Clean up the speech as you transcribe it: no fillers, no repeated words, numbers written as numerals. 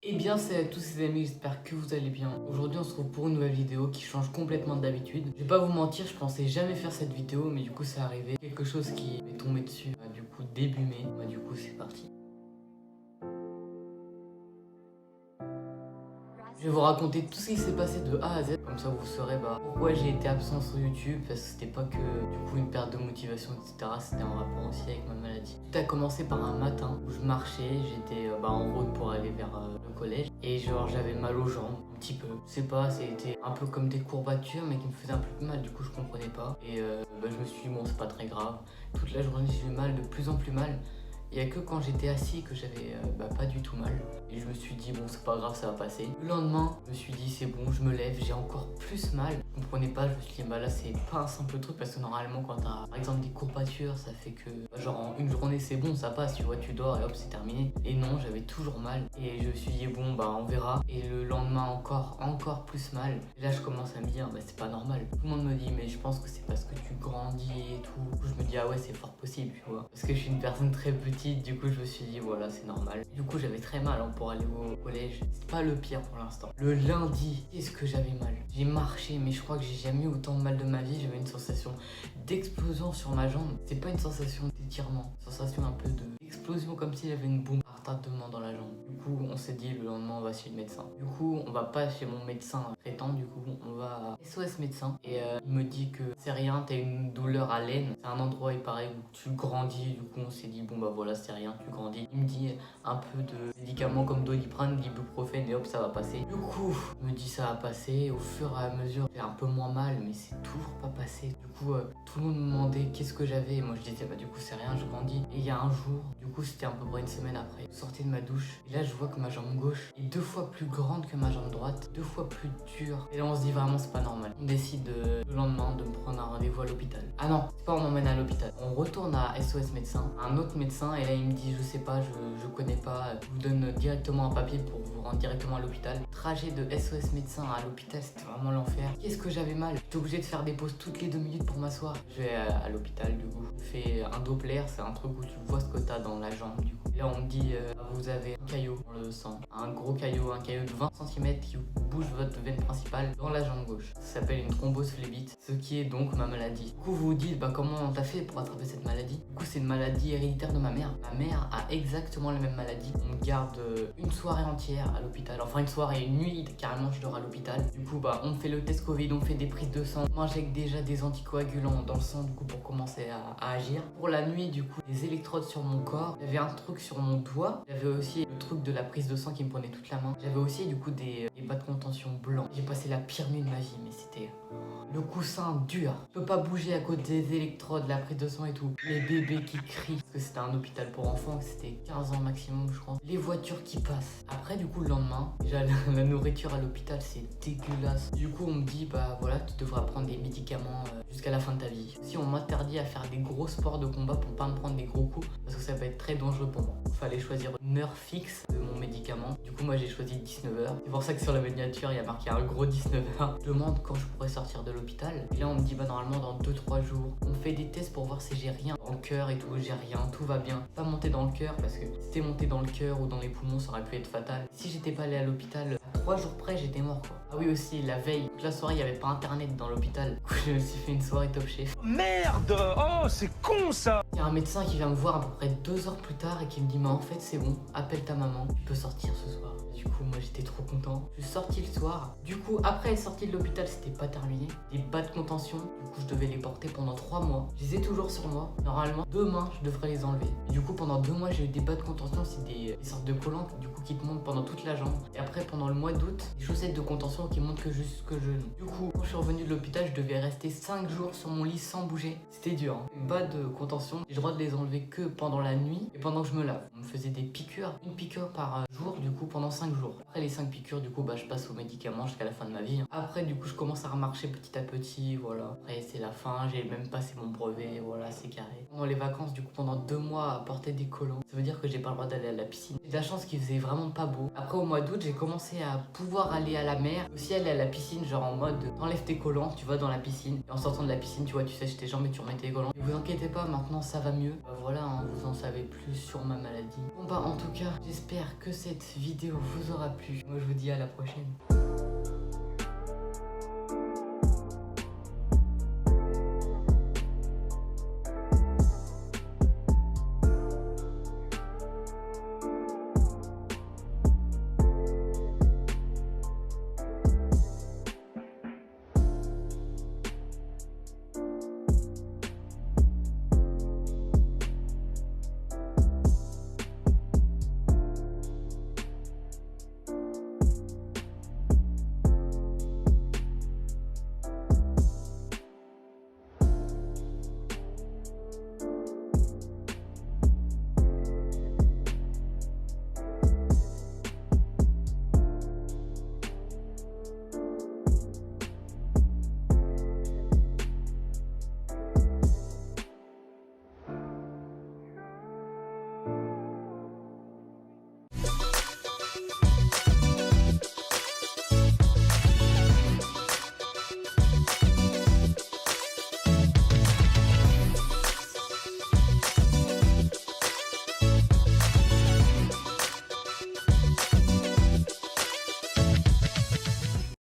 Eh bien, salut à tous les amis, j'espère que vous allez bien. Aujourd'hui, on se retrouve pour une nouvelle vidéo qui change complètement d'habitude. Je vais pas vous mentir, je pensais jamais faire cette vidéo, mais du coup, c'est arrivé. Quelque chose qui m'est tombé dessus, du coup, début mai. Du coup, c'est parti. Je vais vous raconter tout ce qui s'est passé de A à Z, comme ça vous saurez pourquoi j'ai été absent sur YouTube, parce que c'était pas que du coup une perte de motivation, etc. C'était en rapport aussi avec ma maladie. Tout a commencé par un matin où je marchais, j'étais en route pour aller vers le collège, et genre j'avais mal aux jambes, un petit peu. Je sais pas, c'était un peu comme des courbatures, mais qui me faisaient un peu mal, du coup je comprenais pas. Et je me suis dit, bon, c'est pas très grave. Toute la journée j'ai eu mal, de plus en plus mal. Il n'y a que quand j'étais assis que j'avais pas du tout mal. Et je me suis dit, bon, c'est pas grave, ça va passer. Le lendemain, je me suis dit, c'est bon, je me lève, j'ai encore plus mal. Je comprenais pas, je me suis dit, bah là, c'est pas un simple truc parce que normalement, quand t'as par exemple des courbatures, ça fait que, genre, en une journée, c'est bon, ça passe, tu vois, tu dors et hop, c'est terminé. Et non, j'avais toujours mal. Et je me suis dit, bon, bah, on verra. Et le lendemain, encore plus mal. Et là, je commence à me dire, bah, c'est pas normal. Tout le monde me dit, mais je pense que c'est parce que tu grandis et tout. Du coup, je me dis, ah ouais, c'est fort possible, tu vois. Parce que je suis une personne très petite, du coup, je me suis dit, voilà, c'est normal. Du coup, j'avais très mal pour aller au collège. C'est pas le pire pour l'instant. Le lundi, qu'est-ce que j'avais mal? J'ai marché, mais je crois que j'ai jamais eu autant de mal de ma vie. J'avais une sensation d'explosion sur ma jambe. C'est pas une sensation d'étirement, une sensation un peu d'explosion, comme si j'avais une bombe à retardement dans la jambe. Du coup, on s'est dit, le lendemain, on va chez le médecin. Du coup, on va pas chez mon médecin traitant, du coup, on va à SOS médecin. Et il me dit que c'est rien, t'as une douleur à l'aine. C'est un endroit, il paraît, où tu grandis. Du coup, on s'est dit, bon, bah voilà, c'est rien, tu grandis. Il me dit un peu de médicaments comme Doliprane, d'ibuprofène, et hop, ça va passer. Du coup, il me dit, ça va passer. Au fur et à mesure, j'ai un peu moins mal, mais c'est toujours pas passé. Du coup, tout le monde me demandait qu'est-ce que j'avais. Et moi, je disais, bah du coup, c'est rien, je grandis. Et il y a un jour, du coup, c'était à peu près une semaine après, je sortais de ma douche. Et là, je vois que ma jambe gauche est 2 fois plus grande que ma jambe droite, 2 fois plus dure. Et là, on se dit vraiment, c'est pas normal. On décide le lendemain de me prendre un rendez-vous à l'hôpital. Ah non, c'est pas on m'emmène à l'hôpital. On retourne à SOS médecin, un autre médecin, et là, il me dit, je sais pas, je connais pas. Je vous donne directement un papier pour vous rendre directement à l'hôpital. Trajet de SOS médecin à l'hôpital, c'était vraiment l'enfer. Qu'est-ce que j'avais mal? J'étais obligé de faire des pauses toutes les 2 minutes pour m'asseoir. Je vais à l'hôpital, du coup. Je fais un Doppler, c'est un truc où tu vois ce que t'as dans la jambe, du coup. Et là, on me dit, vous avez un caillot dans le sang. Un gros caillot, un caillot de 20 cm qui bouge votre veine principale dans la jambe gauche. Ça s'appelle une thrombose phlébite, ce qui est donc ma maladie. Du coup, vous vous dites, comment t'as fait pour attraper cette maladie? Du coup, c'est une maladie héréditaire de ma mère. Ma mère a exactement la même maladie. On me garde une soirée entière à l'hôpital. Enfin, une soirée, une nuit, carrément, je dors à l'hôpital. Du coup, on me fait le test Covid, on me fait des prises de sang. On m'injecte déjà des anticoagulants dans le sang, du coup, pour commencer à agir. Pour la nuit, du coup, des électrodes sur mon corps. J'avais un truc sur mon doigt. J'avais aussi le truc de la prise de sang qui me prenait toute la main. J'avais aussi, du coup, des bas de contention blancs. J'ai passé la pire nuit de ma vie, mais c'était le coussin dur. Je peux pas bouger à cause des électrodes, la prise de sang et tout. Les bébés qui crient, parce que c'était un hôpital pour enfants, que c'était 15 ans maximum, je crois. Les voitures qui passent. Après, du coup, le lendemain, déjà, la nourriture à l'hôpital, c'est dégueulasse. Du coup, on me dit, voilà, tu devras prendre des médicaments jusqu'à la fin de ta vie. Si on m'interdit à faire des gros sports de combat pour pas me prendre des gros coups, parce que ça va être très dangereux pour moi. Il fallait choisir une heure fixe de mon médicament. Du coup, moi, j'ai choisi 19h. C'est pour ça que sur la miniature, il y a marqué un gros 19h. Je demande quand je pourrais sortir de l'hôpital. Et là, on me dit, normalement, dans 2-3 jours. On fait des tests pour voir si j'ai rien dans le cœur et tout. J'ai rien, tout va bien. Pas monter dans le cœur, parce que si c'était monté dans le cœur ou dans les poumons, ça aurait pu être fatal. Si j'étais pas allé à l'hôpital, à 3 jours près, j'étais mort, quoi. Ah oui, aussi, la veille, toute la soirée, il n'y avait pas internet dans l'hôpital. Du coup, je me suis fait une soirée Top Chef. Merde! Oh, c'est con ça! Il y a un médecin qui vient me voir à peu près 2 heures plus tard et qui me dit, mais en fait, c'est bon, appelle ta maman, tu peux sortir ce soir. Du coup, moi, j'étais trop content. Je suis sorti le soir. Du coup, après être sorti de l'hôpital, c'était pas terminé. Des bas de contention. Du coup, je devais les porter pendant 3 mois. Je les ai toujours sur moi. Normalement, demain, je devrais les enlever. Et du coup, pendant 2 mois, j'ai eu des bas de contention. C'est des sortes de collants, du coup, qui te montent pendant toute la jambe. Et après, pendant le mois d'août, des chaussettes de contention qui montent que jusqu'au genou. Du coup, quand je suis revenu de l'hôpital, je devais rester 5 jours sur mon lit sans bouger. C'était dur, hein. Les bas de contention, j'ai le droit de les enlever que pendant la nuit et pendant que je me lave. On me faisait des piqûres, une piqûre par jour, du coup, pendant 5 jours. Après les 5 piqûres, du coup, bah, je passe aux médicaments jusqu'à la fin de ma vie. Après, du coup, je commence à remarcher petit à petit, voilà. Après, c'est la fin, j'ai même passé mon brevet, voilà, c'est carré. Pendant les vacances, du coup, pendant 2 mois à porter des collants, ça veut dire que j'ai pas le droit d'aller à la piscine. J'ai de la chance qu'il faisait vraiment pas beau. Après, au mois d'août, j'ai commencé à pouvoir aller à la mer, aussi aller à la piscine, genre en mode t'enlèves tes collants, tu vas dans la piscine, et en sortant de la piscine, tu vois, tu sèches tes jambes et tu remets tes collants. Et vous inquiétez pas, maintenant ça va mieux. Voilà, hein, vous en savez plus sur ma maladie. Bon bah en tout cas, j'espère que cette vidéo vous aura plu. Moi je vous dis à la prochaine.